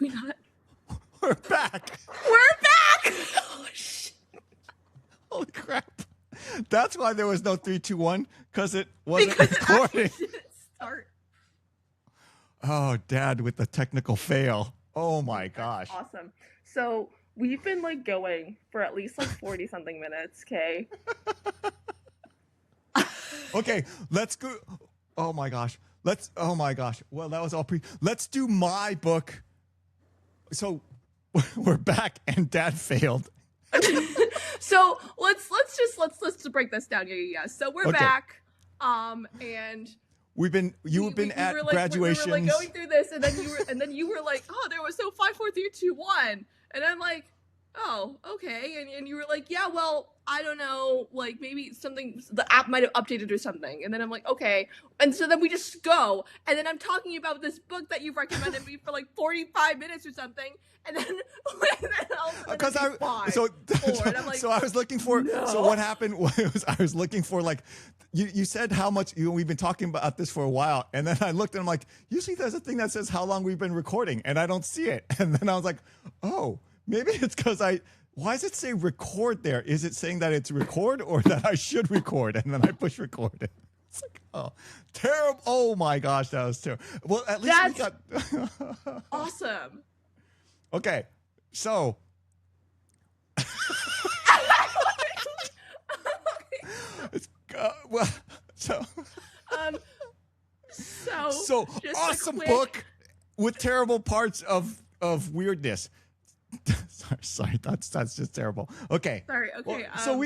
We not. We're back. We're back. Oh shit! Holy crap! That's why there was no 3, 2, 1 because it wasn't Because it actually recording. didn't start. Oh, Dad, with the technical fail. Oh my gosh. Awesome. So we've been like going for at least like 40 something minutes. Okay. Okay, let's go. Oh my gosh. Oh my gosh. Well, that was all let's do my book. So we're back and Dad failed. So let's just break this down. Yeah. So we're Okay. back. And you've been at graduations. We were like going through this, and then you were like, oh, there was 5, 4, 3, 2, 1, and I'm like, oh, okay, and you were like, yeah, well, I don't know, like maybe the app might have updated or something, and then I'm like, okay, and so then we just go, and then I'm talking about this book that you've recommended me for like 45 minutes or something, and then Because I was looking for. No. So what happened was I was looking for like. You said how much we've been talking about this for a while, and then I looked and I'm like, usually there's a thing that says how long we've been recording, and I don't see it. And then I was like, oh, maybe it's because why does it say record there? Is it saying that it's record or that I should record? And then I push record. It's like, oh, terrible. Oh my gosh, that was terrible. Well, at least we got awesome. Okay, so. Well, so awesome book with terrible parts of weirdness. sorry, that's just terrible. Okay. Sorry. Okay. Well, so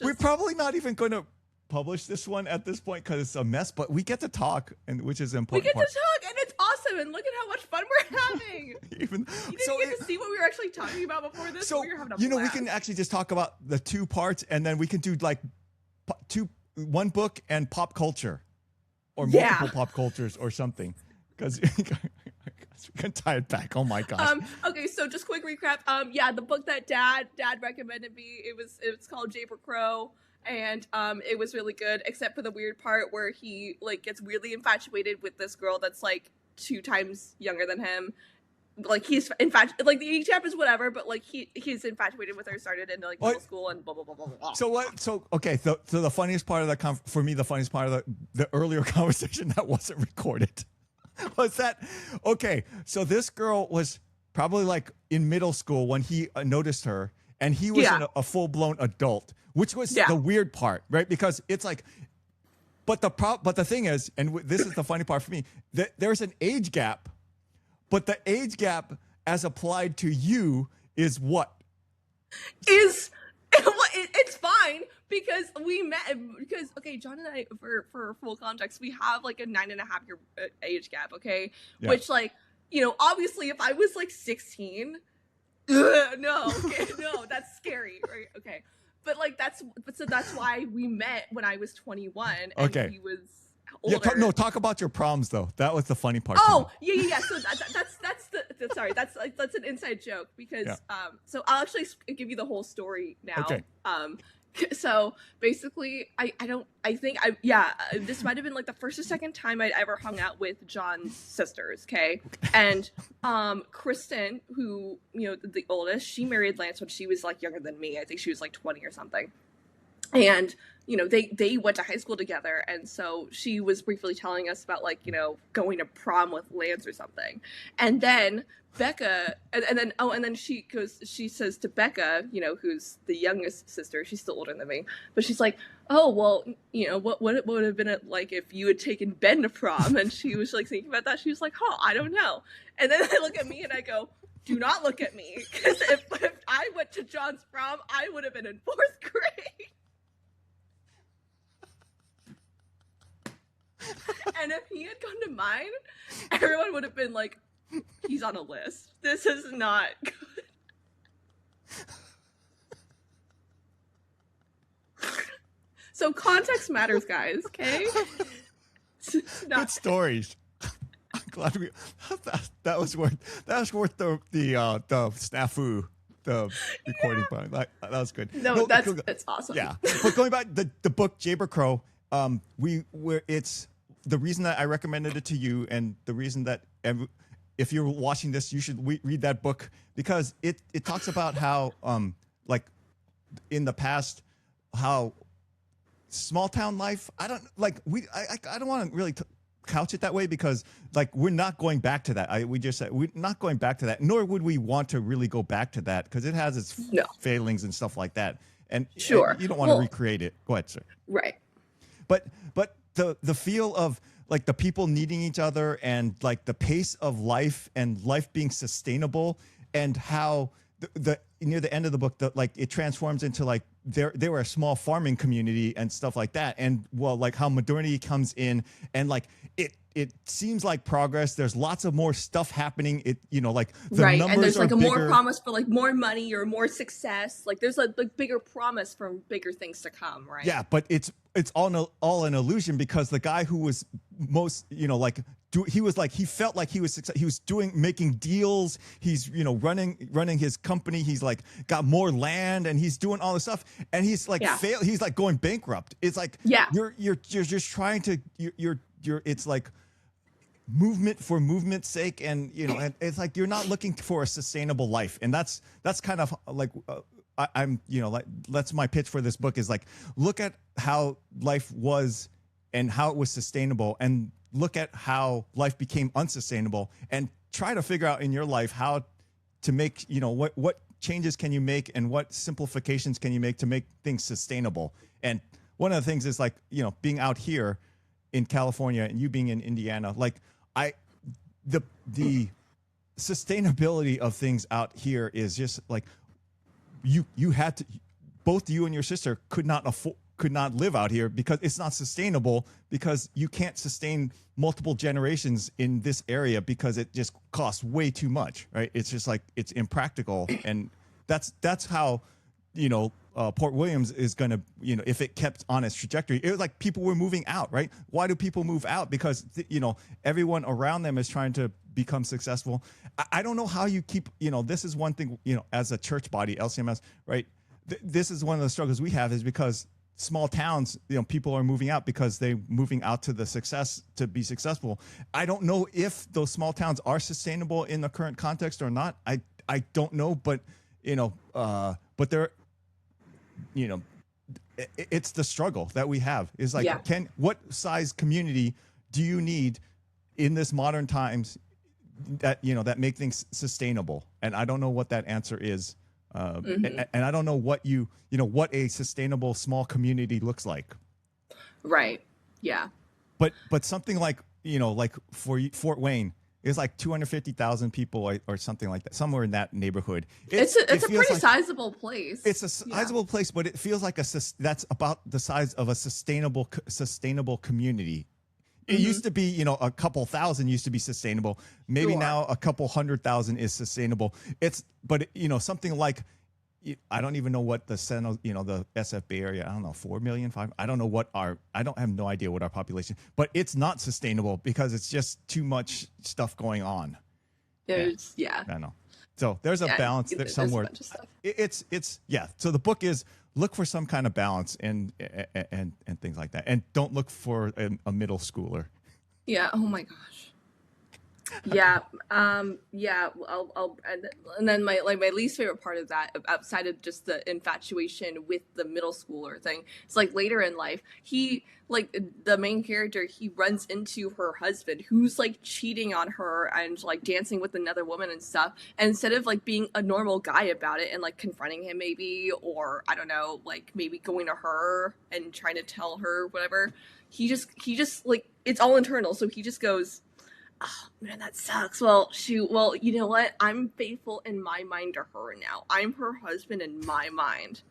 we're probably not even going to publish this one at this point because it's a mess. But we get to talk, and which is important. We get to talk, and it's awesome. And look at how much fun we're having. You didn't get to see what we were actually talking about before this. So we were having a blast. we can actually just talk about the 2 parts, and then we can do like 1 book and pop culture, or multiple pop cultures or something, because we can tie it back. Oh my gosh. Okay, so just quick recap. Yeah, the book that Dad recommended me, it's called Jayber Crow, and it was really good, except for the weird part where he like gets weirdly infatuated with this girl that's like 2 times younger than him. Like he's infatuated, like the age gap is whatever, but like he's infatuated with her, started in like middle school and blah blah blah blah blah. So what? So okay. So the funniest part of that for me, the funniest part of the earlier conversation that wasn't recorded was that. Okay, so this girl was probably like in middle school when he noticed her, and he was a full blown adult, which was the weird part, right? Because it's like. But the thing is, and this is the funny part for me, that there's an age gap. But the age gap as applied to you is what? It's fine because we met because okay, John and I for full context, we have like a 9.5-year age gap, okay? Yeah. Which like, obviously if I was like 16, no, that's scary, right? Okay. But like that's why we met when I was 21 and he was older. Yeah, talk about your proms though. That was the funny part. Oh, yeah. So that's an inside joke because so I'll actually give you the whole story now. Okay. So basically, this might have been like the first or second time I'd ever hung out with John's sisters. Okay. And Kristen, who the oldest, she married Lance when she was like younger than me. I think she was like 20 or something. And they went to high school together, and so she was briefly telling us about like going to prom with Lance or something, and then Becca, and then she says to Becca, who's the youngest sister, she's still older than me, but she's like, oh well, what would have been like if you had taken Ben to prom, and she was like thinking about that, she was like, oh, I don't know, and then I look at me and I go, do not look at me, because if I went to John's prom, I would have been in 4th grade. And if he had gone to mine, everyone would have been like, he's on a list. This is not good. So context matters, guys, okay? Good stories. I'm glad that was worth the snafu, the recording part. That was good. No, that's awesome. Yeah. But going back the book Jayber Crow, it's the reason that I recommended it to you, and the reason that if you're watching this, you should read that book because it talks about how like in the past how small town life. I don't like I don't want to really couch it that way because like we're not going back to that. We just said we're not going back to that, nor would we want to really go back to that because it has its No. failings and stuff like that. And Sure. you don't want to recreate it. Go ahead, sir. Right. But the feel of like the people needing each other and like the pace of life and life being sustainable and how the near the end of the book like it transforms into like they were a small farming community and stuff like that, and well like how modernity comes in and like it seems like progress. There's lots of more stuff happening. It like the right, numbers and there's like are a bigger. more promise for like more money or more success. Like there's a like bigger promise from bigger things to come, right? Yeah, but it's all an illusion because the guy who was most like he was like he felt like he was making deals. He's running his company. He's like got more land and he's doing all this stuff and he's like he's like going bankrupt. It's like you're just trying to you're it's like movement for movement's sake and and it's like you're not looking for a sustainable life, and that's kind of like I'm like that's my pitch for this book is like look at how life was and how it was sustainable and look at how life became unsustainable and try to figure out in your life how to make what changes can you make and what simplifications can you make to make things sustainable. And one of the things is like being out here in California and you being in Indiana, like the sustainability of things out here is just like you had to, both you and your sister could not live out here because it's not sustainable, because you can't sustain multiple generations in this area because it just costs way too much, right? It's just like it's impractical, and that's how Port Williams is going to, if it kept on its trajectory, it was like people were moving out, right? Why do people move out? Because, everyone around them is trying to become successful. I don't know how you keep, this is one thing, as a church body, LCMS, right? This is one of the struggles we have is because small towns, people are moving out because they're moving out to to be successful. I don't know if those small towns are sustainable in the current context or not. I don't know, but, but they're, it's the struggle that we have is like, what size community do you need in this modern times that, that make things sustainable? And I don't know what that answer is. And I don't know what what a sustainable small community looks like. Right. Yeah. But something like, like for Fort Wayne, it's like 250,000 people or something like that, somewhere in that neighborhood. It's a pretty sizable place. It's a sizable place, but it feels like that's about the size of a sustainable community. It used to be, a couple thousand used to be sustainable. Maybe now a couple 100,000 is sustainable. But something like, I don't even know what the the SF Bay Area, I don't know, 4 million, 5. I don't know I have no idea what our population, but it's not sustainable because it's just too much stuff going on. I know. So there's a balance there somewhere. A bunch of stuff. It's So the book is look for some kind of balance and things like that, and don't look for a middle schooler. Yeah. Oh my gosh. Yeah. I'll and then my least favorite part of that, outside of just the infatuation with the middle schooler thing, it's like later in life, the main character, he runs into her husband who's like cheating on her and like dancing with another woman and stuff. And instead of like being a normal guy about it and like confronting him maybe, or I don't know, like maybe going to her and trying to tell her whatever, he just like, it's all internal. So he just goes, oh man, that sucks. Well, shoot. Well, you know what? I'm faithful in my mind to her now. I'm her husband in my mind.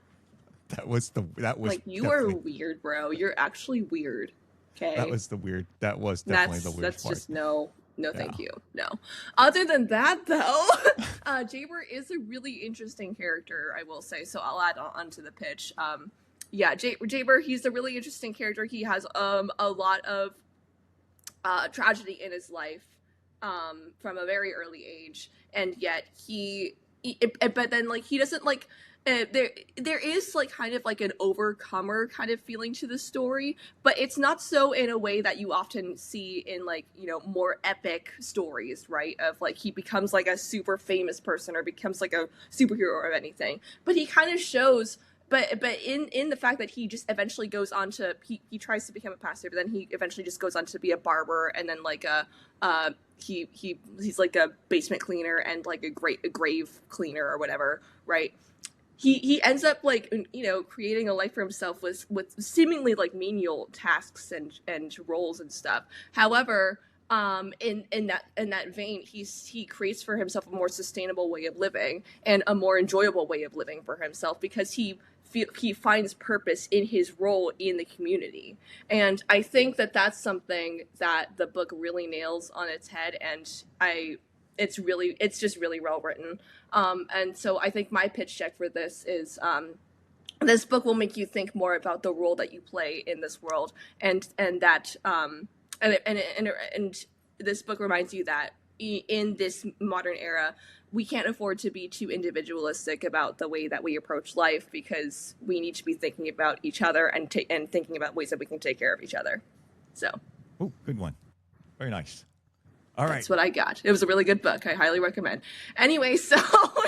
That was like, you are weird, bro. You're actually weird. Okay. That was definitely the weird part. That's just no, thank you. No. Other than that, though, Jayber is a really interesting character, I will say. So I'll add on to the pitch. Jayber, he's a really interesting character. He has a lot of tragedy in his life from a very early age, and yet but then like he doesn't like there is like kind of like an overcomer kind of feeling to the story, but it's not so in a way that you often see in like, you know, more epic stories, right? Of like he becomes like a super famous person or becomes like a superhero or anything. But he kind of shows but in the fact that he just eventually goes on to he tries to become a pastor, but then he eventually just goes on to be a barber and then like a he's like a basement cleaner and like a grave cleaner or whatever, right? He ends up like, you know, creating a life for himself with seemingly like menial tasks and roles and stuff. However, in that vein, he creates for himself a more sustainable way of living and a more enjoyable way of living for himself because he finds purpose in his role in the community. And I think that that's something that the book really nails on its head, and it's just really well written. And so I think my pitch deck for this is this book will make you think more about the role that you play in this world, and that and this book reminds you that in this modern era, we can't afford to be too individualistic about the way that we approach life because we need to be thinking about each other and thinking about ways that we can take care of each other. So, oh, good one, very nice. All right. That's what I got. It was a really good book. I highly recommend. Anyway, so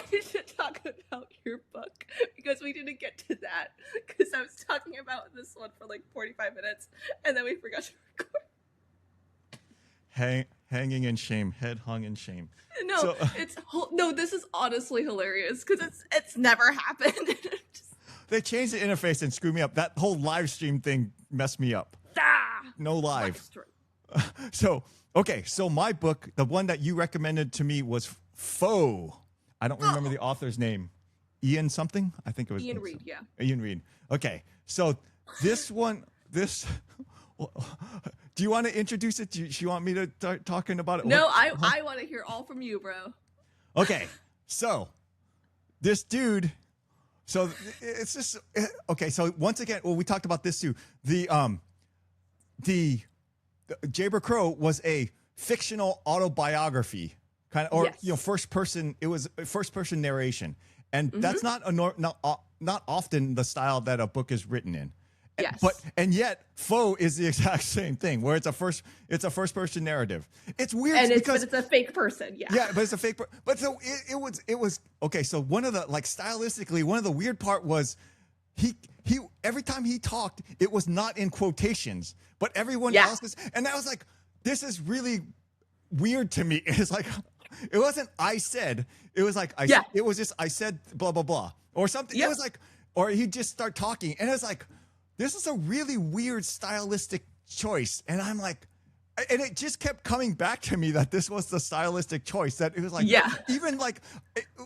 we should talk about your book because we didn't get to that because I was talking about this one for like 45 minutes and then we forgot to record. Hanging in shame, head hung in shame. No, no. This is honestly hilarious because it's never happened. They changed the interface and screwed me up. That whole live stream thing messed me up. No live. So, okay. So my book, the one that you recommended to me was Foe. I don't remember the author's name. Ian something? I think it was Ian Reid. Yeah. Ian Reid. Okay. So this one, do you want to introduce it? Do you want me to start talking about it? No, I want to hear all from you, bro. Okay. So this dude, so it's just, okay. So once again, well, we talked about this too. The Jayber Crow was a fictional autobiography kind of, or, yes. you know, first person, it was a first person narration. And that's not often the style that a book is written in. Yes. And yet Foe is the exact same thing where it's a first person narrative. It's weird but because it's a fake person. Yeah. Yeah, but it's a fake but so it was okay, so one of the, like, stylistically, one of the weird part was he every time he talked, it was not in quotations, but everyone else is, and I was like, this is really weird to me. It's like, it wasn't I said, it was like it was just I said blah blah blah or something. It was like, or he'd just start talking and it's like, this is a really weird stylistic choice. And I'm like, and it just kept coming back to me that this was the stylistic choice, that it was like, even like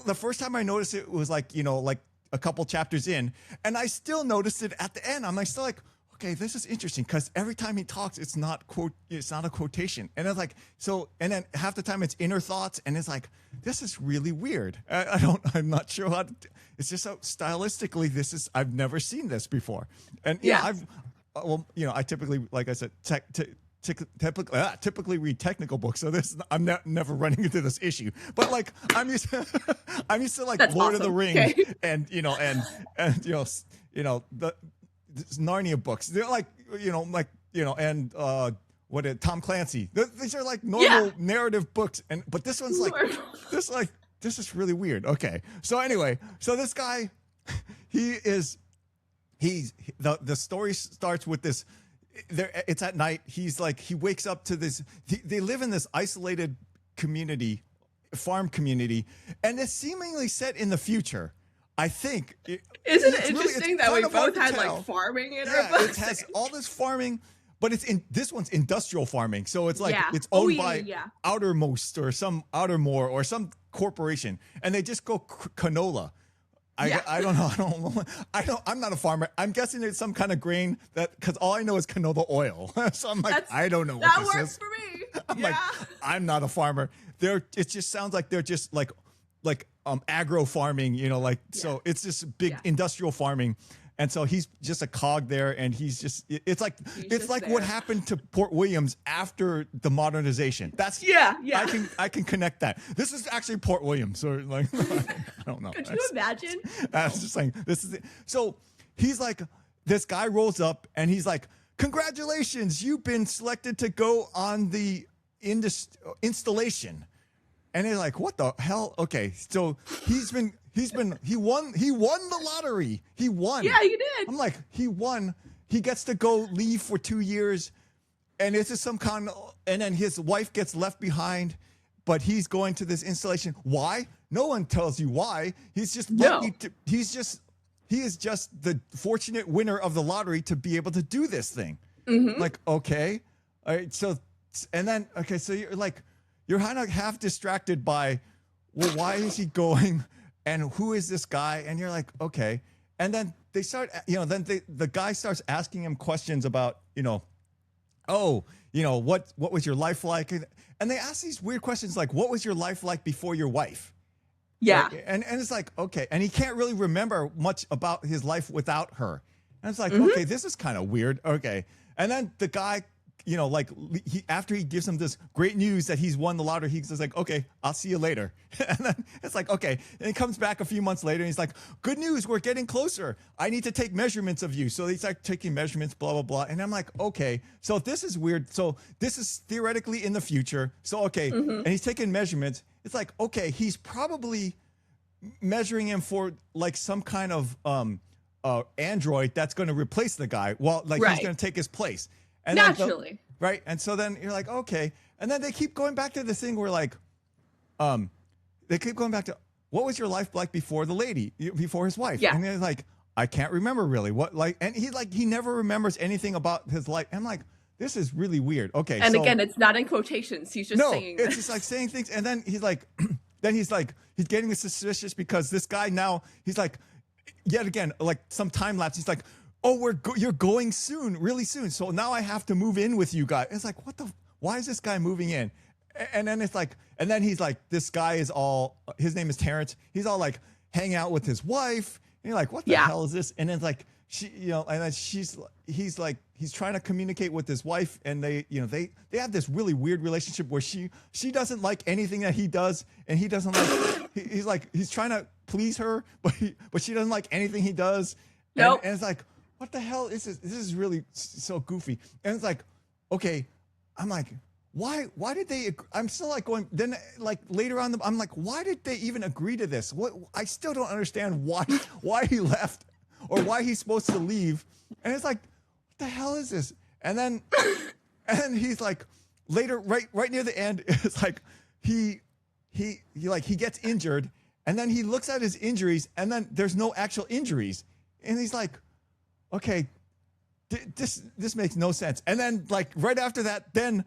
the first time I noticed it was like, you know, like a couple chapters in, and I still noticed it at the end. I'm like, still like, okay, this is interesting because every time he talks, it's not a quotation. And it's like, so, and then half the time it's inner thoughts. And it's like, this is really weird. I'm not sure how to, it's just so stylistically, I've never seen this before. And well, you know, I typically, like I said, typically read technical books, so I'm never running into this issue. But like, I'm used to like That's Lord awesome. of the Rings, Okay. and you know the Narnia books. They're like, and Tom Clancy. These are like normal narrative books, but this one's like this is really weird. Okay, so anyway, so this guy, the story starts with this. It's at night. He's like, he wakes up to this. They live in this isolated farm community, and it's seemingly set in the future. I think. Isn't it interesting that we both had like farming in our books? It has all this farming, but this one's industrial farming. So it's like it's owned by Outermost or some Outermore or some corporation, and they just go canola. I don't know. I'm not a farmer. I'm guessing it's some kind of grain because all I know is canola oil. So I'm like, I don't know what this is. That works for me. I'm like, I'm not a farmer. It just sounds like they're just like agro farming, so it's just big industrial farming. And so he's just a cog there, and it's like just what there. happened to Port Williams after the modernization. That's Yeah. I can connect that. This is actually Port Williams, or like I don't know. Could you imagine? I was just saying this is it. So he's like, this guy rolls up and he's like, congratulations, you've been selected to go on the installation. And they're like, what the hell? Okay, so he won the lottery. He won. Yeah, you did. I'm like, he won. He gets to go leave for 2 years, and this is some kind of, and then his wife gets left behind, but he's going to this installation. Why? No one tells you why. He's just lucky he is just the fortunate winner of the lottery to be able to do this thing. Like, okay. All right, so you're like, you're kind of half distracted by, well, why is he going and who is this guy? And you're like, okay. And then they start, the guy starts asking him questions about, what was your life like? And they ask these weird questions like, what was your life like before your wife? Yeah. Like, and it's like, okay. And he can't really remember much about his life without her. And it's like, okay, this is kind of weird. Okay. And then the guy, after he gives him this great news that he's won the lottery, he's just like, okay, I'll see you later. And then it's like, okay. And he comes back a few months later and he's like, good news, we're getting closer. I need to take measurements of you. So he's like taking measurements, blah, blah, blah. And I'm like, okay, so this is weird. So this is theoretically in the future. So, okay. And he's taking measurements. It's like, okay, he's probably measuring him for like some kind of android that's going to replace the guy. Well, like he's going to take his place. And naturally. Right. And so then you're like, okay. And then they keep going back to the thing where like, they keep going back to, what was your life like before before his wife? Yeah. And they're like, I can't remember really and he never remembers anything about his life. I'm like, this is really weird. Okay. And again, it's not in quotations. He's just saying. It's just like saying things. And then he's like, he's getting suspicious because this guy now, he's like, yet again, like some time lapse. He's like, oh, you're going soon, really soon. So now I have to move in with you guys. It's like, why is this guy moving in? And then it's like, and then he's like, this guy is his name is Terrence. He's all like hanging out with his wife. And you're like, what the hell is this? And then it's like, and then he's trying to communicate with his wife, and they have this really weird relationship where she doesn't like anything that he does, and he doesn't like, he's trying to please her, but she doesn't like anything he does. Nope. And it's like, what the hell is this? This is really so goofy. And it's like, okay, I'm like, why did they, I'm still like going, then like later on, I'm like, why did they even agree to this? I still don't understand why he left or why he's supposed to leave. And it's like, what the hell is this? And then he's like, later, right near the end, it's like, he gets injured, and then he looks at his injuries, and then there's no actual injuries. And he's like, okay, this makes no sense. And then like right after that, then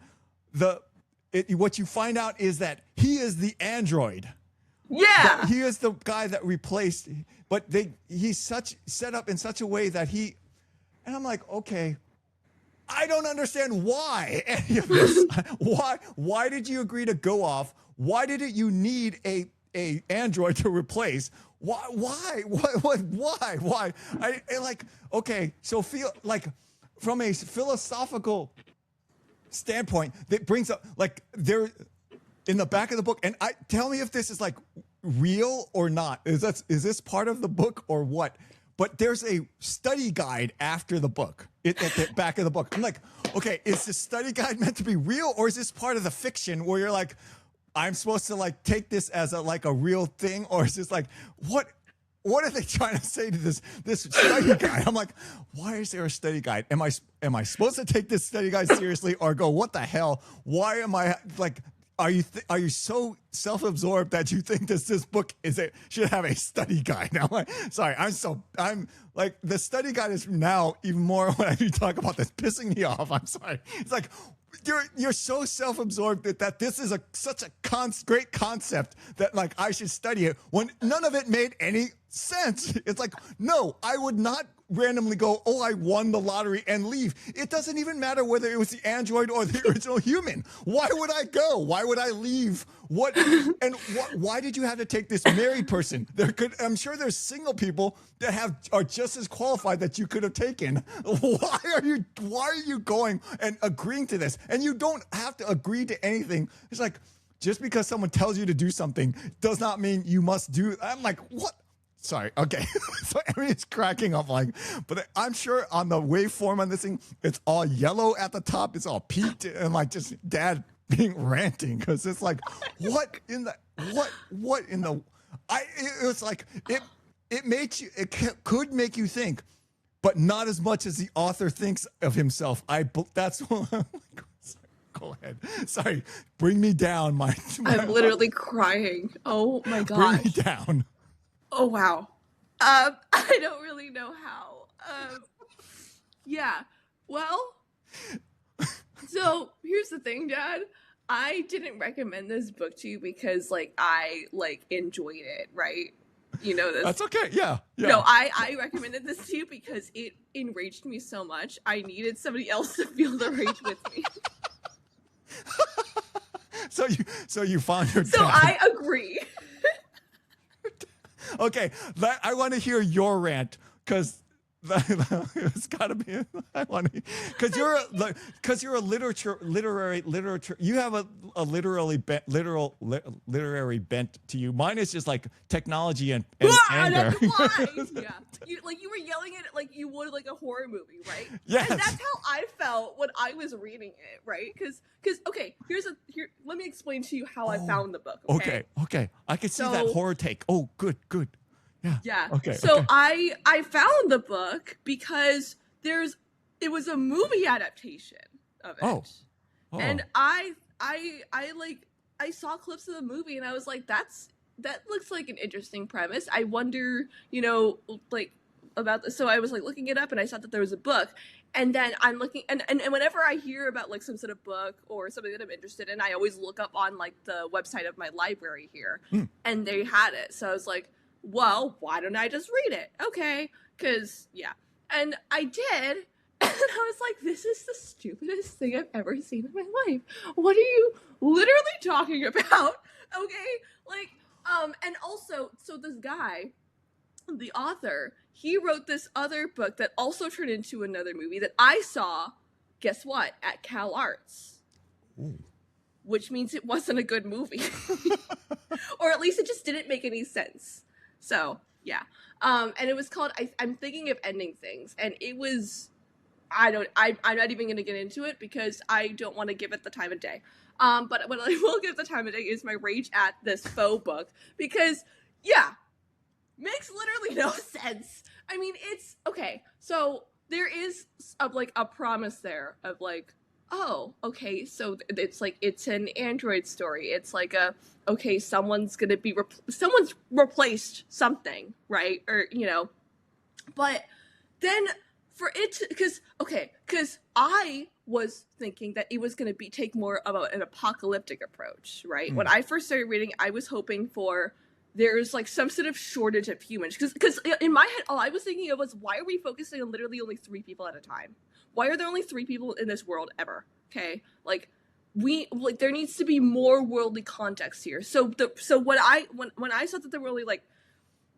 what you find out is that he is the android. Yeah. He is the guy that replaced, but he's set up in such a way that and I'm like, okay, I don't understand why any of this. Why did you agree to go off? Why did you need a android to replace? Why? I like, okay, so feel like from a philosophical standpoint, that brings up like there in the back of the book, and tell me if this is like real or not. Is this part of the book or what? But there's a study guide after the book, at the back of the book. I'm like, okay, is this study guide meant to be real, or is this part of the fiction where you're like, I'm supposed to like take this as a real thing, or is this like, what are they trying to say to this study guide? I'm like, why is there a study guide? Am I supposed to take this study guide seriously, or go, what the hell? Why am I like? Are you so self-absorbed that you think this book should have a study guide? Now, like, sorry, I'm like, the study guide is now even more when you talk about this pissing me off. I'm sorry. It's like, you're so self-absorbed that this is such a great concept that like I should study it when none of it made any sense. It's like, no, I would not randomly go, oh, I won the lottery and leave. It doesn't even matter whether it was the android or the original human. Why would I go? Why would I leave? Why did you have to take this married person? I'm sure there's single people that are just as qualified that you could have taken. Why are you going and agreeing to this? And you don't have to agree to anything. It's like, just because someone tells you to do something does not mean you must do. I'm like, what? Sorry. Okay. So everyone's cracking up, like, but I'm sure on the waveform on this thing, it's all yellow at the top. It's all peaked and like just dad being ranting because it's like, what in the it was like it makes you, could make you think, but not as much as the author thinks of himself. That's what. Go ahead. Sorry. Bring me down. I'm literally crying. Oh my gosh. Bring me down. Oh wow. I don't really know how. Yeah. Well, so here's the thing, Dad. I didn't recommend this book to you because I enjoyed it, right? You know this. That's okay. Yeah. No, I recommended this to you because it enraged me so much. I needed somebody else to feel the rage with me. So you found your dad. So I agree. Okay, I want to hear your rant because it's got to be. I want to because you're a literary. You have a literary bent to you. Mine is just like technology and anger. Yeah, you were yelling at it like you would like a horror movie, right? Yes. And that's how I felt when I was reading it, right? Because okay, let me explain to you how I found the book. Okay. I can see that horror take. Oh, good. Yeah. Okay. So okay. I found the book because it was a movie adaptation of it. Oh. And I saw clips of the movie and I was like, that looks like an interesting premise. I wonder, about this. So I was like looking it up and I saw that there was a book. And then I'm looking and whenever I hear about like some sort of book or something that I'm interested in, I always look up on like the website of my library here and they had it. So I was like, well, why don't I just read it? Okay. Cause yeah. And I did. And I was like, this is the stupidest thing I've ever seen in my life. What are you literally talking about? Okay. And also, so this guy, the author, he wrote this other book that also turned into another movie that I saw, guess what, at Cal Arts. Ooh. Which means it wasn't a good movie. Or at least it just didn't make any sense. So, yeah. And it was called, I'm Thinking of Ending Things. And it was, I'm not even going to get into it because I don't want to give it the time of day. But what I will give the time of day is my rage at this faux book. Because, yeah, makes literally no sense. I mean, it's, okay, so there is a promise there of like, oh, okay, so it's like, it's an android story. It's like okay, someone's replaced something, right? Or, but then for it to, because I was thinking that it was going to take more of an apocalyptic approach, right? When I first started reading, I was hoping for there's like some sort of shortage of humans because in my head all I was thinking of was, why are we focusing on literally only 3 people at a time? Why are there only 3 people in this world ever? Okay, there needs to be more worldly context here. So when I saw that there were only like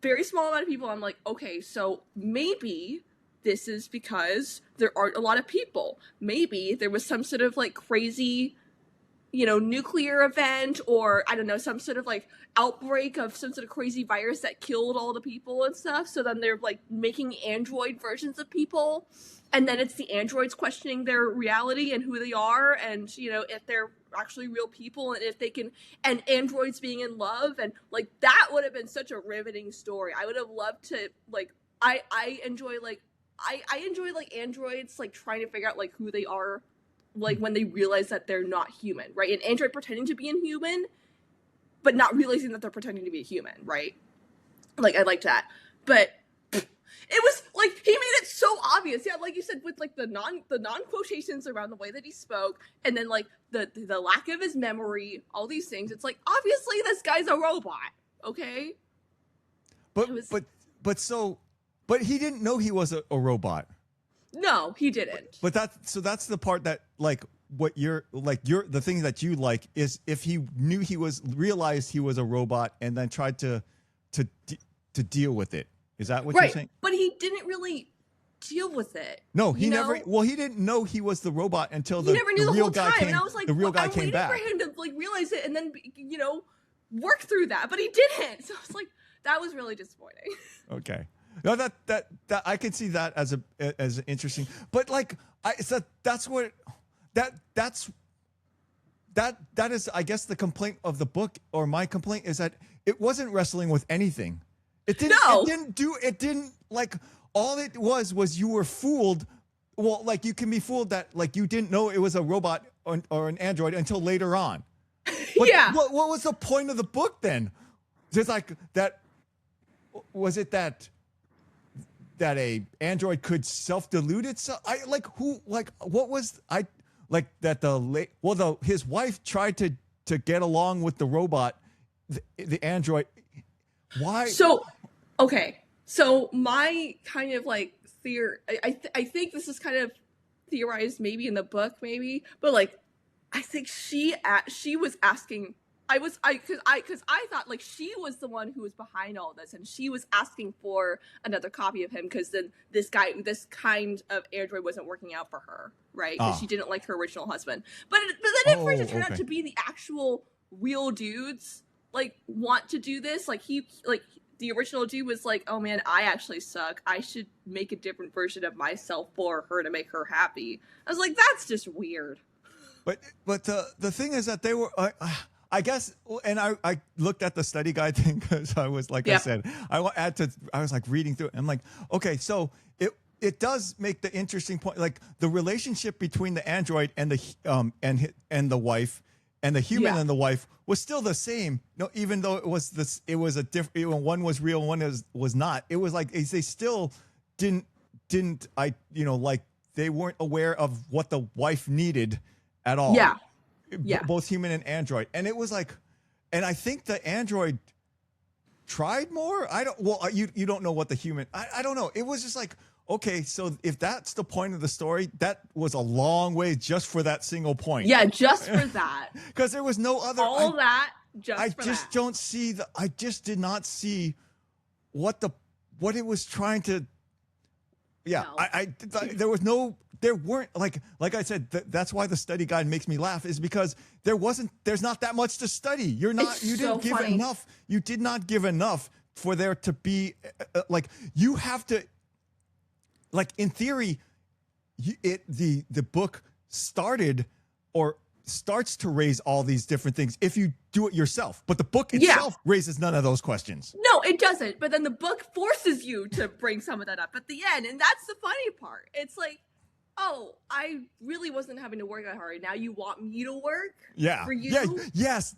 very small amount of people, I'm like, okay, so maybe this is because there aren't a lot of people. Maybe there was some sort of like crazy nuclear event, or I don't know, some sort of like outbreak of some sort of crazy virus that killed all the people and stuff. So then they're like making android versions of people. And then it's the androids questioning their reality and who they are. And, if they're actually real people and if they can, and androids being in love. And like, that would have been such a riveting story. I would have loved to like, I enjoy like androids, like trying to figure out like who they are. Like when they realize that they're not human, right? An android pretending to be inhuman, but not realizing that they're pretending to be a human, right? Like I liked that, but it was like he made it so obvious, yeah. Like you said, with like the non quotations around the way that he spoke, and then like the lack of his memory, all these things. It's like obviously this guy's a robot, okay? But but he didn't know he was a robot. No, he didn't. But that's the part that like the thing that you like is if he knew realized he was a robot and then tried to deal with it. Is that what you're saying? But he didn't really deal with it. No, he never. Well, he didn't know he was the robot until the real guy came. And I was like, the real guy came back. I'm waiting for him to like realize it and then work through that, but he didn't. So I was like, that was really disappointing. Okay. No, that I can see that as interesting, but like that's I guess the complaint of the book, or my complaint, is that it wasn't wrestling with anything. It didn't like, all it was you were fooled. Well, like you can be fooled that like you didn't know it was a robot or an android until later on. But yeah. What was the point of the book then? Just like that, was it that a android could self-delude itself? His wife tried to get along with the robot, the android. Why? So, okay. So my kind of like theory, I think this is kind of theorized maybe in the book, maybe, but like, I think she was asking. Because I thought like she was the one who was behind all this, and she was asking for another copy of him because then this kind of android wasn't working out for her, right? Because she didn't like her original husband. But then for it to turn out to be the actual real dudes like want to do this, like the original dude was like, oh man, I actually suck. I should make a different version of myself for her to make her happy. I was like, that's just weird. But the thing is that they were. I guess, and I looked at the study guide thing because I was like, I said, I was like reading through it. And I'm like, okay, so it does make the interesting point, like the relationship between the android and the wife, and the human and the wife was still the same. No, even though it was a different. One was real, one was not. It was like they still didn't. Like they weren't aware of what the wife needed at all. Yeah. Both human and android. And it was like, and I think the android tried more. You don't know what the human, I don't know. It was just like, okay, so if that's the point of the story, that was a long way just for that single point. Yeah, just for that. Because there was no other. I just did not see what it was trying to. Yeah, no. There weren't like I said, that's why the study guide makes me laugh, is because there's not that much to study. You didn't give enough. You did not give enough for there to be like, you have to, like, in theory, the book starts to raise all these different things if you do it yourself, but the book itself raises none of those questions. No, it doesn't. But then the book forces you to bring some of that up at the end, and that's the funny part. It's like, oh, I really wasn't having to work that hard. Now you want me to work? Yeah. For you? Yeah. Yes.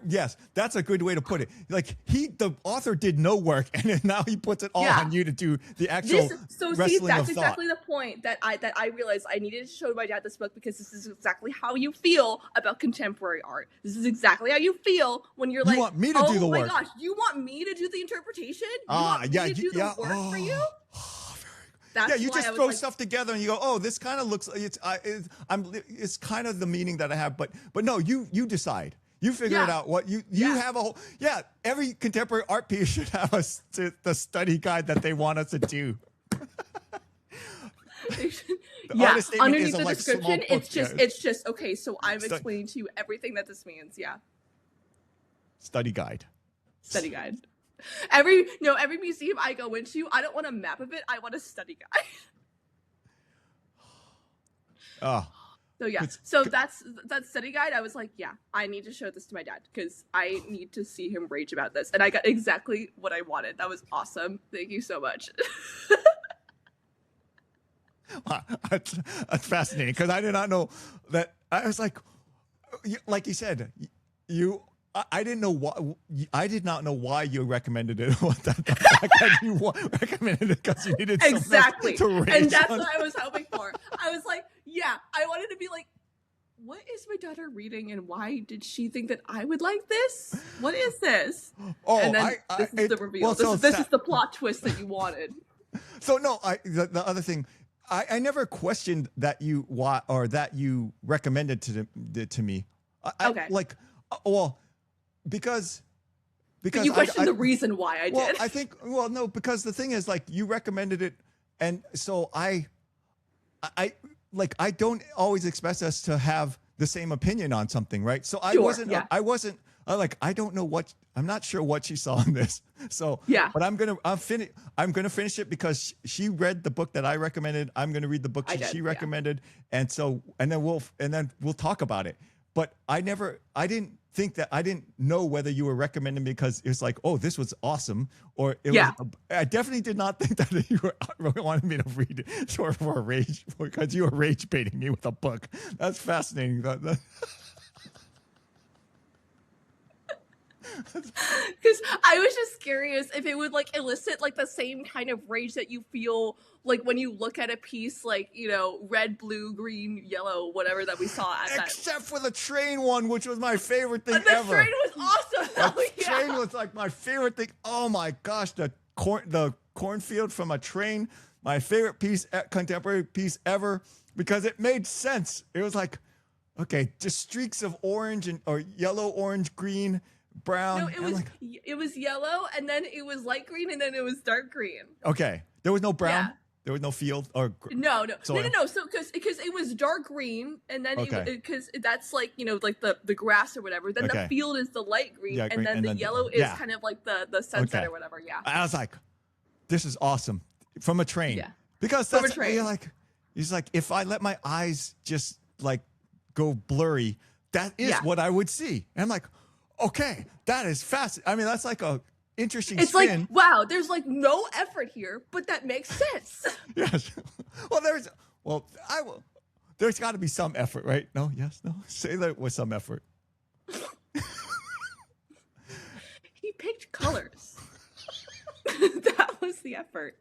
Yes. That's a good way to put it. Like the author did no work, and now he puts it all on you to do the actual wrestling that's of exactly the point that I realized I needed to show my dad this book, because this is exactly how you feel about contemporary art. This is exactly how you feel when you're like, you want me to do the work. Oh my gosh, you want me to do the interpretation? You want me to do the work for you? That's you just throw stuff together and you go, oh, this kind of looks, it's kind of the meaning that I have, but no, you decide. You figure it out. What you have a whole, every contemporary art piece should have the study guide that they want us to do. Underneath the description, it's just okay, so I'm explaining to you everything that this means. Study guide. Every museum I go into, I don't want a map of it. I want a study guide. So that study guide. I was like, I need to show this to my dad because I need to see him rage about this, and I got exactly what I wanted. That was awesome. Thank you so much. That's fascinating, because I did not know that. I was like you said, I didn't know why. I did not know why you recommended it. You recommended it because you needed exactly to rage and that's what I was hoping for. I was like, I wanted to be like, what is my daughter reading and why did she think that I would like this? What is this? Oh, And then this is the reveal. This is the plot twist that you wanted. So no, the other thing, I never questioned that you recommended to me. Okay. Because but you questioned the reason why I did. Well, I think no, because the thing is like you recommended it, and so I don't always expect us to have the same opinion on something, right? So I wasn't I don't know I'm not sure what she saw in this. So yeah, but I'm gonna finish it because she read the book that I recommended. I'm gonna read the book she recommended, and then we'll talk about it. But I didn't know whether you were recommending because it was like, oh, this was awesome, or I definitely did not think that you wanted me to read it for a rage because you were rage baiting me with a book. That's fascinating. Because I was just curious if it would like elicit like the same kind of rage that you feel like when you look at a piece like, you know, red, blue, green, yellow, whatever that we saw at except for the train one, which was my favorite thing the ever. The train was awesome. The train was like my favorite thing. Oh my gosh, the cornfield from a train, my favorite contemporary piece ever, because it made sense. It was like, okay, just streaks of orange or yellow, orange, green, brown. No, it was yellow, and then it was light green, and then it was dark green. Okay, there was no brown. Yeah. There was no field or no. So because it was dark green, and then because that's like, you know, like the grass or whatever. Then the field is the light green, and then the yellow is kind of like the sunset or whatever. Yeah. I was like, this is awesome from a train. Yeah. Because from that's a train. He's like, if I let my eyes just like go blurry, that is what I would see. And I'm like, okay, that is fast. I mean, that's like a interesting it's spin. Like, wow, there's like no effort here, but that makes sense. Yes. There's got to be some effort, right? No, yes, no. Say that with some effort. He picked colors. That was the effort.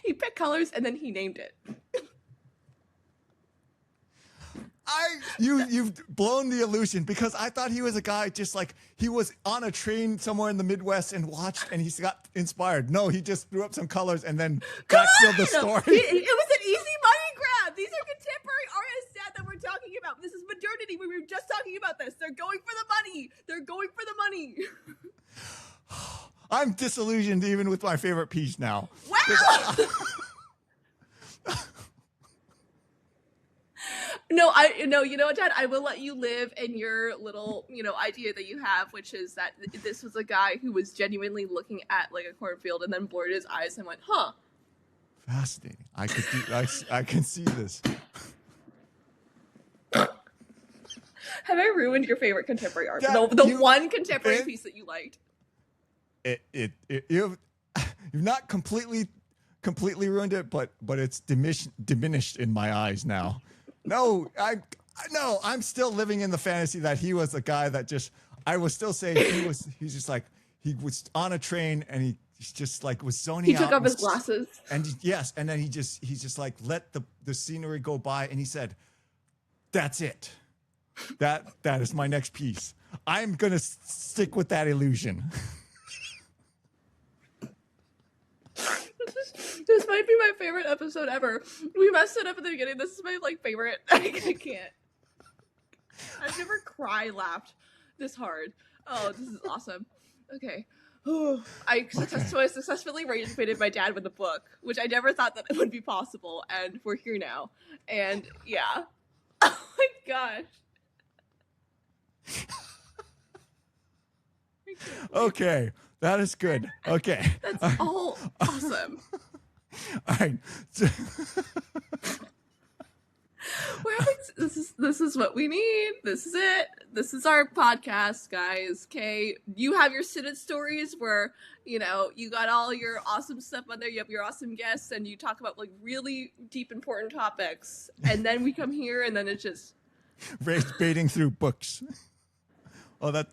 He picked colors and then he named it. You've blown the illusion, because I thought he was a guy just like he was on a train somewhere in the Midwest and watched and he got inspired. No, he just threw up some colors and then backfilled the story. It was an easy money grab. These are contemporary artists, Dad, that we're talking about. This is modernity. We were just talking about this. They're going for the money. They're going for the money. I'm disillusioned even with my favorite piece now. Wow. No, you know what, Dad? I will let you live in your little, you know, idea that you have, which is that this was a guy who was genuinely looking at like a cornfield and then blurred his eyes and went, huh. Fascinating. I can see this. Have I ruined your favorite contemporary art? The one contemporary piece that you liked? You've not completely ruined it, but it's diminished in my eyes now. No, I'm still living in the fantasy that he was a guy that just, I was still saying he's just like, he was on a train and he's just like was zoning out. He took off his glasses. And and then he's just like let the scenery go by and he said, that's it. That is my next piece. I'm going to stick with that illusion. This might be my favorite episode ever. We messed it up at the beginning. This is my favorite. I can't. I've never laughed this hard. Oh, this is awesome. Okay. I successfully rage baited my dad with the book, which I never thought that it would be possible, and we're here now. And yeah. Oh my gosh. Okay, that is good. Okay. That's all awesome. All right. We're having, this is what we need. This is it. This is our podcast, guys. Okay, you have your sit-in stories where, you know, you got all your awesome stuff on there. You have your awesome guests, and you talk about like really deep, important topics. And then we come here, and then it's just rage baiting through books. Oh, that's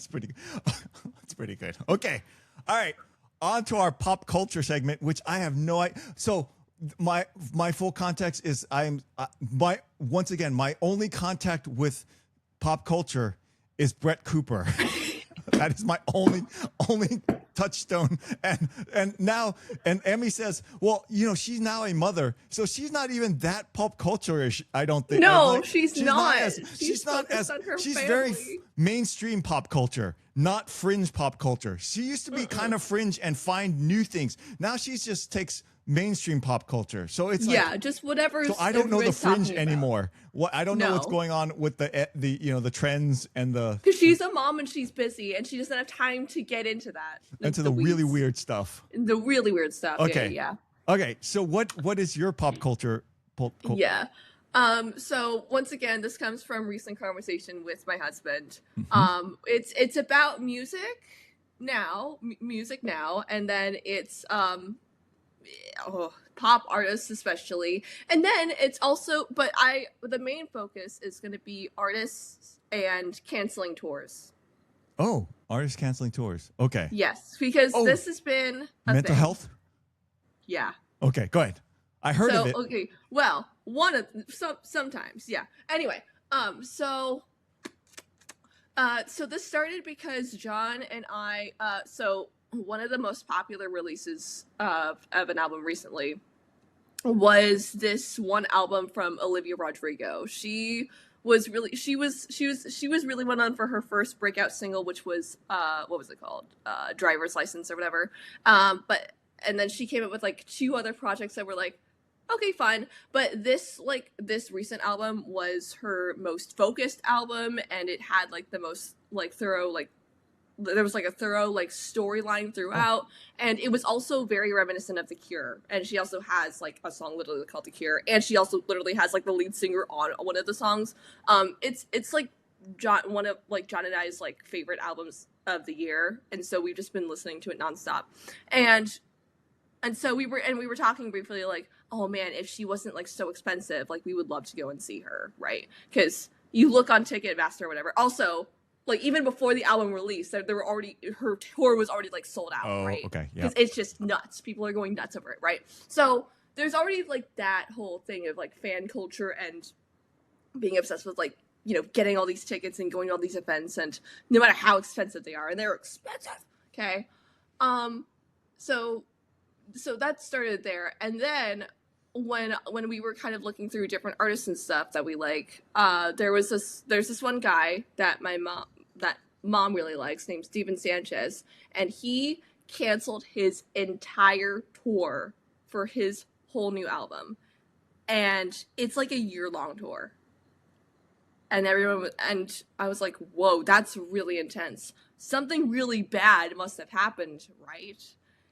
pretty good. That's pretty good. Okay, all right. On to our pop culture segment, which I have no idea. So my full context is once again my only contact with pop culture is Brett Cooper. That is my only touchstone. And now Emmy says, well, she's now a mother, so she's not even that pop culture-ish, I don't think. No, Like, she's not. She's not as on her she's family. very mainstream pop culture, not fringe pop culture. She used to be kind of fringe and find new things. Now she just takes mainstream pop culture. So it's like, just whatever. so I don't know the fringe anymore. I don't know what's No. going on with the trends and the Because she's a mom and she's busy and she doesn't have time to get into that. into the really weeds. weird stuff. The really weird stuff. Okay. Yeah. Okay, so what is your pop culture? Yeah. So once again, this comes from recent conversation with my husband. It's about music now, and then it's pop artists especially, and then it's also, but the main focus is going to be artists and canceling tours. Oh, artists canceling tours. Okay. Yes, because this has been a Mental thing. health? Yeah. Okay, go ahead. I heard of it. Okay, well, sometimes, yeah. Anyway, so this started because John and I, so one of the most popular releases of an album recently was this one album from Olivia Rodrigo. She was really well known for her first breakout single, which was what was it called? Driver's License or whatever. And then she came up with like 2 other projects that were like, okay, fine. But this recent album was her most focused album, and it had like the most like thorough, like there was like a thorough like storyline throughout, and it was also very reminiscent of The Cure. And she also has like a song literally called The Cure, and she also literally has like the lead singer on one of the songs. It's like one of like John and I's like favorite albums of the year, and so we've just been listening to it nonstop. And so we were talking briefly like, oh man, if she wasn't like so expensive, like we would love to go and see her, right? Because you look on Ticketmaster or whatever. Also, like even before the album release, there were already, her tour was already like sold out, right? Okay, yeah. Because it's just nuts. People are going nuts over it, right? So there's already like that whole thing of like fan culture and being obsessed with like, getting all these tickets and going to all these events, and no matter how expensive they are, and they're expensive, okay? So that started there, and then when we were kind of looking through different artists and stuff that we like, there's this one guy that mom really likes named Steven Sanchez, and he canceled his entire tour for his whole new album, and it's like a year-long tour. And I was like, whoa, that's really intense. Something really bad must have happened, right?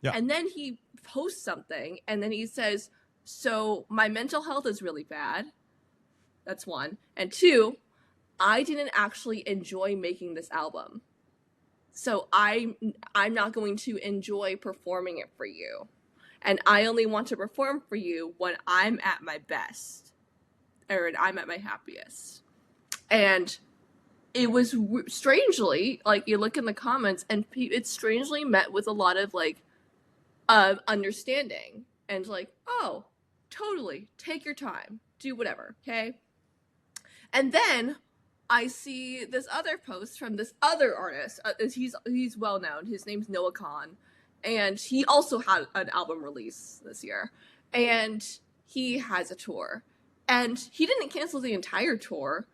Yeah. And then he posts something, and then he says, so my mental health is really bad. That's 1. And 2, I didn't actually enjoy making this album. So I'm not going to enjoy performing it for you. And I only want to perform for you when I'm at my best, or I'm at my happiest. And it was strangely, like, you look in the comments, and it's strangely met with a lot of like understanding and like, oh, totally, take your time, do whatever, okay? And then I see this other post from this other artist. He's well known. His name's Noah Kahan, and he also had an album release this year, and he has a tour, and he didn't cancel the entire tour,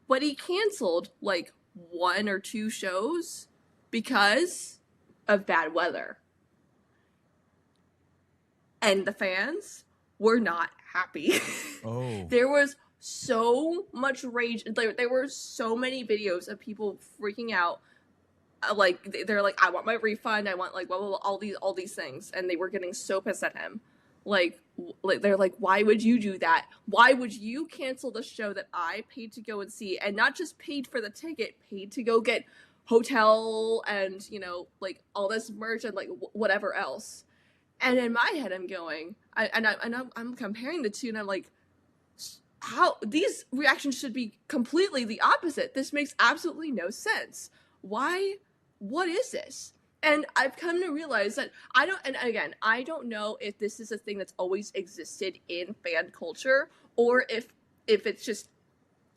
but he canceled like 1 or 2 shows because of bad weather. And the fans were not happy. Oh. There was so much rage. There were so many videos of people freaking out. Like, they're like, I want my refund. I want like blah, blah, blah, all these things. And they were getting so pissed at him. Like they're like, why would you do that? Why would you cancel the show that I paid to go and see? And not just paid for the ticket, paid to go get hotel and, like all this merch and like whatever else. And in my head, I'm going, I'm comparing the two, and I'm like, how these reactions should be completely the opposite. This makes absolutely no sense. Why? What is this? And I've come to realize that I don't, and again, I don't know if this is a thing that's always existed in fan culture, or if it's just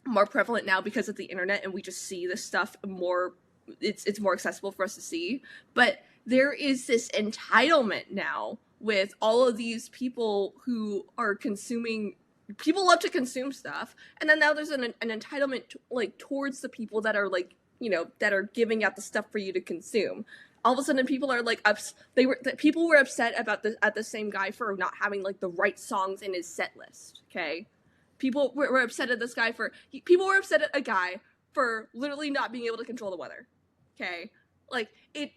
more prevalent now because of the internet and we just see this stuff more. It's more accessible for us to see. But there is this entitlement now with all of these people who are consuming. People love to consume stuff, and then now there's an entitlement like towards the people that are like, you know, that are giving out the stuff for you to consume. All of a sudden, people are like people were upset about the same guy for not having like the right songs in his set list. Okay, people were upset at this guy for people were upset at a guy for literally not being able to control the weather. Okay, like it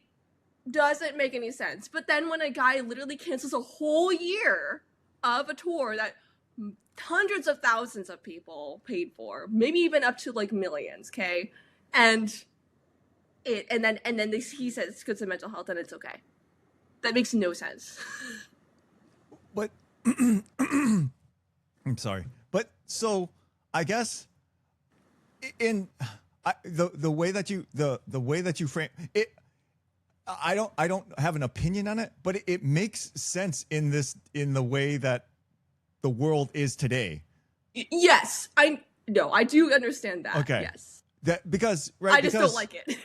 doesn't make any sense. But then when a guy literally cancels a whole year of a tour that hundreds of thousands of people paid for, maybe even up to like millions, okay, and then he says it's good to mental health and it's okay. That makes no sense. But I'm sorry, but so I guess the way that you frame it, I don't have an opinion on it, but it makes sense in the way that the world is today. Yes, I do understand that. Okay. Yes. That because I just don't like it.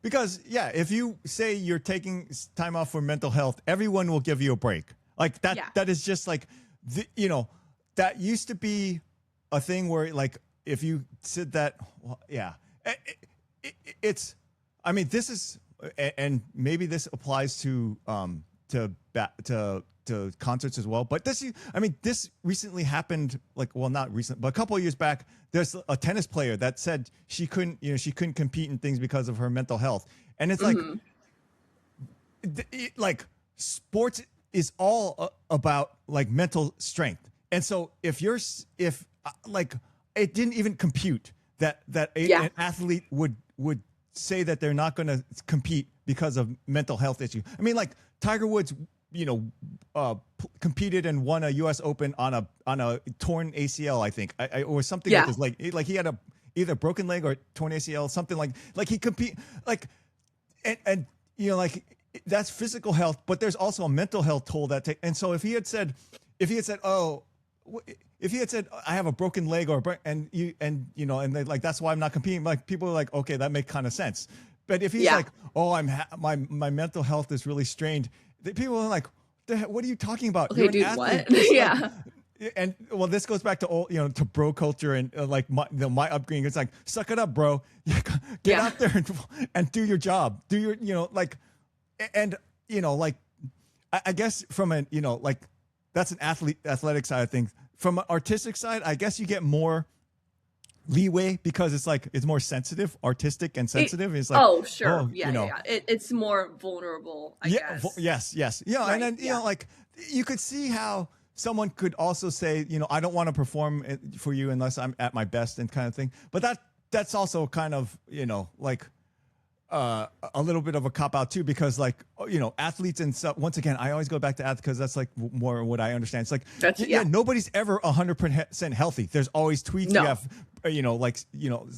Because yeah, if you say you're taking time off for mental health, everyone will give you a break. Like that. Yeah. That is just like that used to be a thing where like if you said that, well, yeah, it's. I mean, this is, and maybe this applies to concerts as well. But this recently happened, like, well, not recent, but a couple of years back. There's a tennis player that said she couldn't compete in things because of her mental health, and it's like, like sports is all about like mental strength, and so if like it didn't even compute that an athlete would say that they're not going to compete because of mental health issue. I mean, like Tiger Woods, competed and won a U.S. Open on a torn ACL, I think, or something like this. Like he had either broken leg or torn ACL, something like he compete like, and like that's physical health, but there's also a mental health toll that and so if he had said I have a broken leg and they like that's why I'm not competing, like people are like, okay, that makes kind of sense. But if he's like, oh, my mental health is really strained, people are like, what are you talking about? Okay, You're dude, an athlete. what? Yeah. And well, this goes back to old, to bro culture and like my upbringing. It's like, suck it up, bro. Get out there and do your job. Do your, like, and like, I guess from an, like, that's an athletic side of things. From an artistic side, I guess you get more leeway because it's like it's more sensitive, artistic and sensitive. It's like, it's more vulnerable, I guess. Yes. Right, and then like you could see how someone could also say, I don't want to perform for you unless I'm at my best and kind of thing. But that's also kind of like a little bit of a cop out too, because like athletes and stuff. Once again, I always go back to athletes because that's like more what I understand. It's like nobody's ever 100% healthy. There's always tweaks. No. You have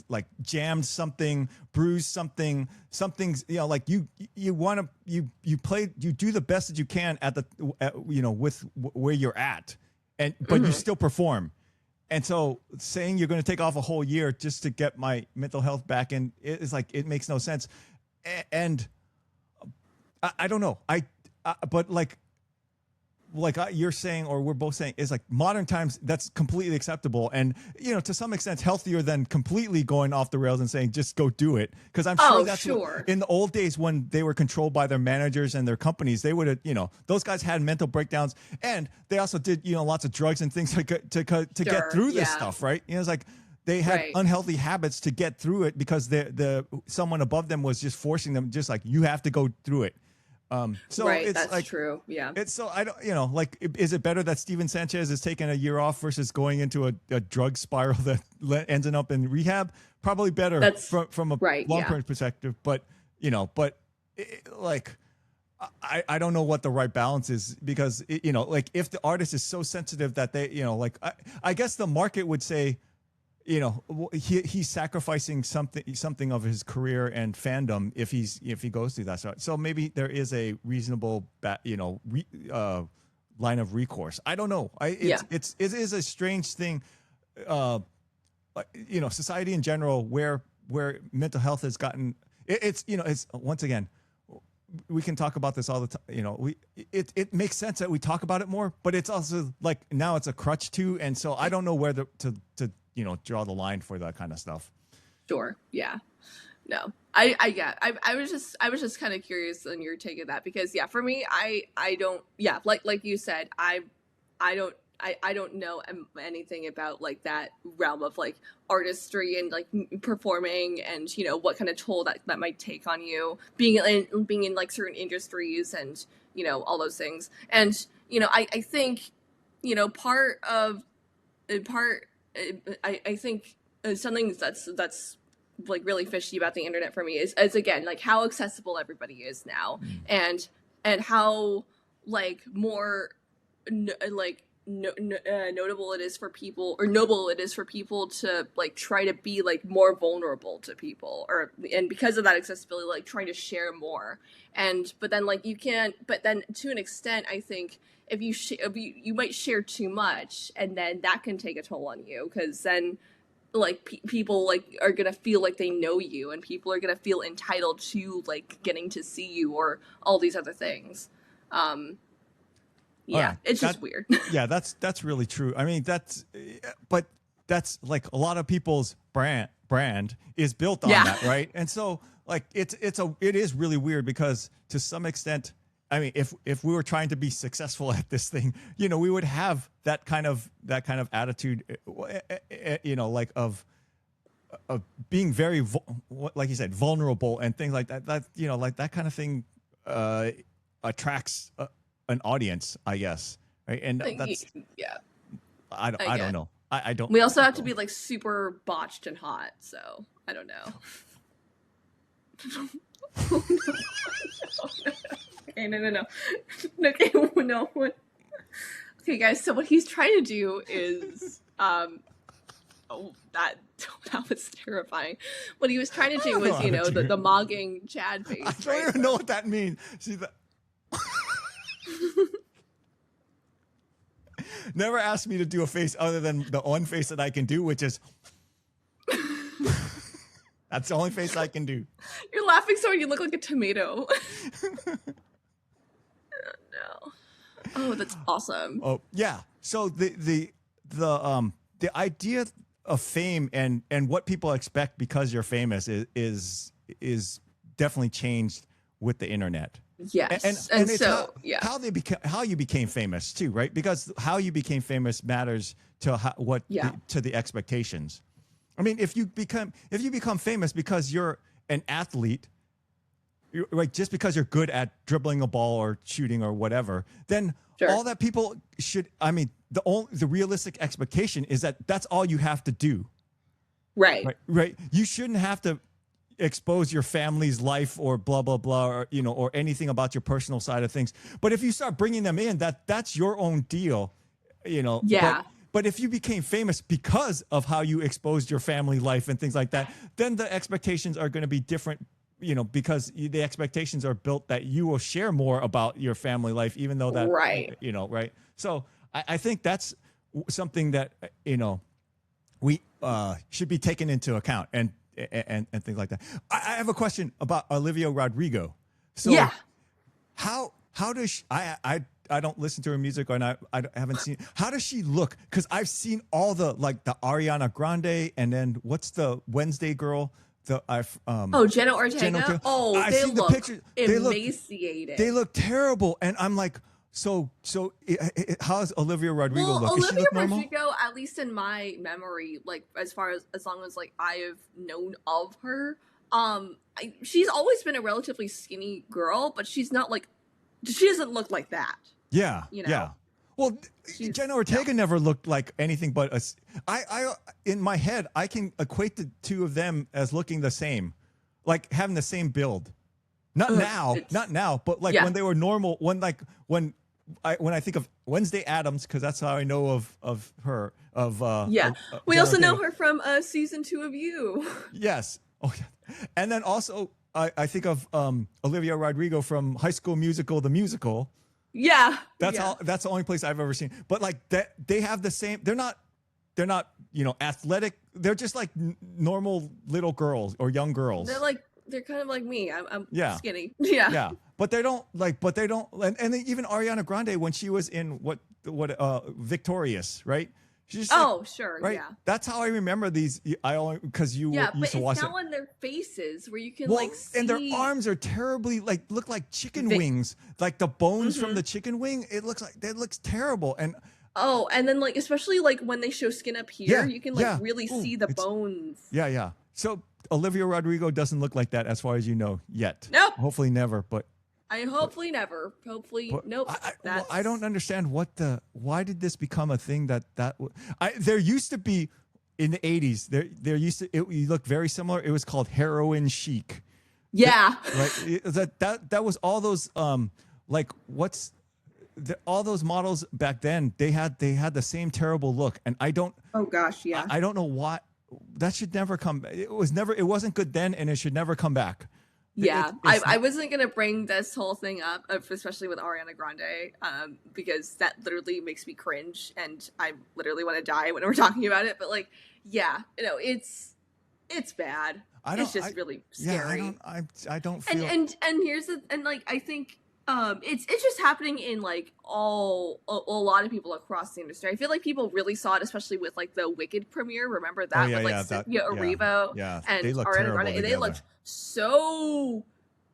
like jammed something, bruised something's like you do the best that you can with where you're at, but you still perform. And so saying you're going to take off a whole year just to get my mental health back in is like, it makes no sense. And I don't know. But like you're saying, or we're both saying, is like modern times, that's completely acceptable. And, to some extent healthier than completely going off the rails and saying, just go do it. Cause I'm sure what, in the old days when they were controlled by their managers and their companies, they would have, those guys had mental breakdowns, and they also did, lots of drugs and things to get through this stuff. Right. It's like they had unhealthy habits to get through it because someone above them was just forcing them, just like, you have to go through it. So it's that's like, true. Yeah. It's so I don't, like, is it better that Steven Sanchez is taking a year off versus going into a drug spiral that ends up in rehab? Probably better from a long-term perspective. But, like, I don't know what the right balance is because, like if the artist is so sensitive that they, like, I guess the market would say, he's sacrificing something of his career and fandom if he goes through that. So maybe there is a reasonable line of recourse. I don't know. It is a strange thing. Society in general, where mental health has gotten, it's once again, we can talk about this all the time. It makes sense that we talk about it more, but it's also like now it's a crutch too, and so I don't know where to draw the line for that kind of stuff. Sure. Yeah. No. I was just kind of curious on your take of that, because for me, I don't, like you said, I don't know anything about like that realm of like artistry and like performing, and what kind of toll that might take on you being in like certain industries and all those things. And I think I think something that's like really fishy about the internet for me is again like how accessible everybody is now, and how like more notable it is for people, or noble it is for people to like try to be like more vulnerable to people, and because of that accessibility, like trying to share more. But then like you can't, but then to an extent, I think if you might share too much, and then that can take a toll on you, because then like people like are gonna feel like they know you, and people are gonna feel entitled to like getting to see you or all these other things. It's just weird. Yeah, that's really true. I mean, that's like a lot of people's brand is built on that, right? And so like it is really weird, because to some extent, I mean, if we were trying to be successful at this thing, we would have that kind of attitude, like of being very, like you said, vulnerable and things like that. That like that kind of thing attracts an audience, I guess, right? And that's I don't know. I don't. We also have to be like super botched and hot, so I don't know. Okay, no. Okay, no. Okay, guys. So what he's trying to do is, that was terrifying. What he was trying to do was, the mogging Chad face. I don't even know what that means. See that. Never asked me to do a face other than the one face that I can do, which is that's the only face I can do. You're laughing so hard you look like a tomato. No. Oh, that's awesome. Oh yeah. So the idea of fame and what people expect because you're famous is definitely changed with the internet. Yes, and it's so how you became famous too, right? Because how you became famous matters to to the expectations. I mean, if you become famous because you're an athlete, right? Just because you're good at dribbling a ball or shooting or whatever, then all that people should. I mean, the realistic expectation is that that's all you have to do. Right. You shouldn't have to expose your family's life or blah blah blah, or or anything about your personal side of things. But if you start bringing them in, that's your own deal, Yeah. But if you became famous because of how you exposed your family life and things like that, then the expectations are going to be different, because the expectations are built that you will share more about your family life, even though that right. So I think that's something that we should be taken into account, and things like that. I have a question about Olivia Rodrigo. So how does she, I don't listen to her music, or I haven't seen. How does she look? Because I've seen all the Ariana Grande, and then what's the Wednesday girl? Jenna Ortega. They look emaciated. They look terrible, and I'm like, so how's Olivia Rodrigo look? Olivia Rodrigo, at least in my memory, like as long as like I have known of her, she's always been a relatively skinny girl, but she doesn't look like that. Yeah. Yeah. Well, Jenna Ortega never looked like anything but I in my head, I can equate the two of them as looking the same, like having the same build. Not now, but like when they were normal, when when I think of Wednesday Addams, because that's how I know of her. Yeah. We Jenna also know Ortega. her from season 2 of You. Yes. Oh, yeah. And then also I think of Olivia Rodrigo from High School Musical, the musical. Yeah. That's yeah. all. That's the only place I've ever seen. But like that, they have the same. They're not. Athletic. They're just like normal little girls or young girls. They're kind of like me. I'm Yeah. skinny. Yeah. Yeah, but they don't like. But they don't. And then even Ariana Grande when she was in what Victorious, right? She's just like, Oh, sure. right. Yeah. That's how I remember these. I only because you Yeah, used but to it's watch now it. on their faces where you can Well, like see. and their arms are terribly look like chicken Vic- wings, like the bones from Mhm. the chicken wing. It looks terrible. And Oh, and then like especially like when they show skin up here, Yeah, you can like yeah. really Ooh, see the it's- bones. yeah. So Olivia Rodrigo doesn't look like that, as far as you know, yet. Nope. Hopefully never. But I hopefully never. Hopefully, nope. I don't understand why did this become a thing there used to be in the 80s. There used to you look very similar. It was called heroin chic. Yeah. Right? That was all those like all those models back then. They had the same terrible look, and I don't Oh gosh, yeah. I don't know why that should never come. It wasn't good then, and it should never come back. Yeah, It's I wasn't gonna bring this whole thing up, especially with Ariana Grande, because that literally makes me cringe, and I literally want to die when we're talking about it. But like, yeah, it's bad. It's just really scary. Yeah, I don't feel. And here's the like I think it's just happening in like a lot of people across the industry. I feel like people really saw it, especially with like the Wicked premiere. Remember that with like Cynthia Erivo and they look Ariana terrible Grande, and they together. looked so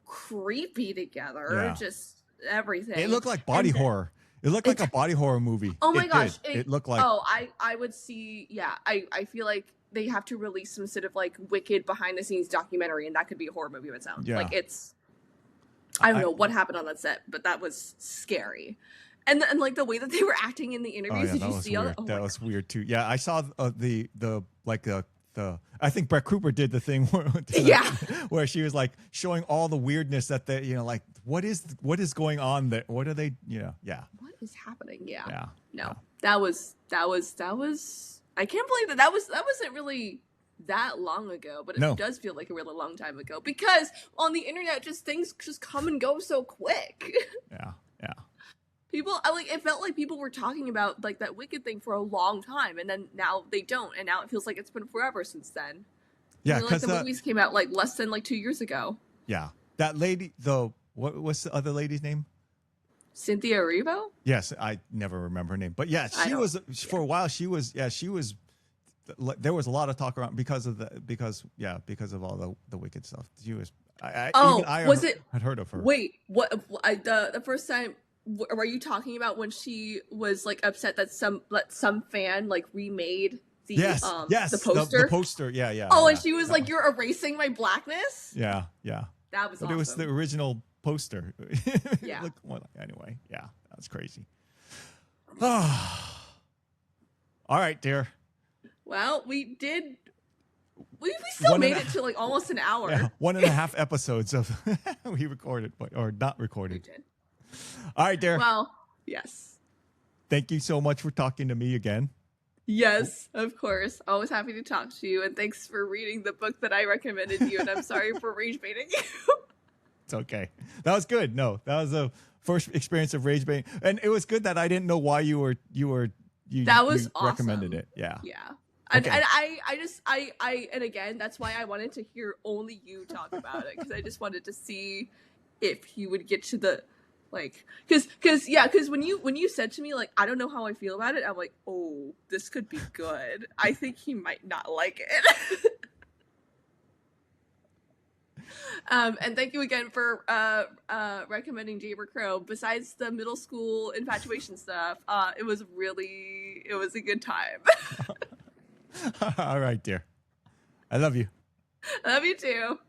creepy together. Yeah. Just everything. It looked like body horror. It looked like a body horror movie. Oh my gosh, it looked like. Oh, I would see. Yeah, I feel like they have to release some sort of like Wicked behind the scenes documentary, and that could be a horror movie of its own. Yeah. Like I don't know what happened on that set, but that was scary. And like the way that they were acting in the interviews, did you see all that? Oh that was weird too. Yeah, I saw the I think Brett Cooper did the thing where she was like showing all the weirdness that they like what is going on there? What are they yeah. What is happening? Yeah. Yeah. No. Yeah. That was I can't believe that wasn't really that long ago, but it does feel like a really long time ago because on the internet things just come and go so quick. Yeah. People it felt like people were talking about like that Wicked thing for a long time, and then now they don't, and now it feels like it's been forever since then. Yeah, because the movies came out like less than like 2 years ago. Yeah, that lady what's the other lady's name? Cynthia Erivo? Yes, I never remember her name, but yeah, for a while she was there was a lot of talk around because of all the Wicked stuff. She was I had heard of her. Wait, what? The first time were you talking about when she was like upset that some fan like remade the the poster? The poster, yeah. Oh, and she was like, "You're erasing my blackness." Yeah. That was. But awesome. it was the original poster. Yeah. Anyway, yeah, that's crazy. All right, dear. Well, we still made it to like almost an hour. Yeah, 1.5 episodes of we recorded, or not recorded. We did. All right, dear. Well, yes. Thank you so much for talking to me again. Yes, of course. Always happy to talk to you, and thanks for reading the book that I recommended you. And I'm sorry for rage baiting you. It's okay. That was good. No, that was the first experience of rage baiting, and it was good that I didn't know why you That was awesome. recommended it. Yeah. Yeah. Okay. And and again, that's why I wanted to hear only you talk about it, because I just wanted to see if you would get to the because when you said to me like, I don't know how I feel about it, I'm like, oh, this could be good. I think he might not like it. And thank you again for recommending Jayber Crow. Besides the middle school infatuation stuff, it was a good time. All right, dear. I love you. I love you too.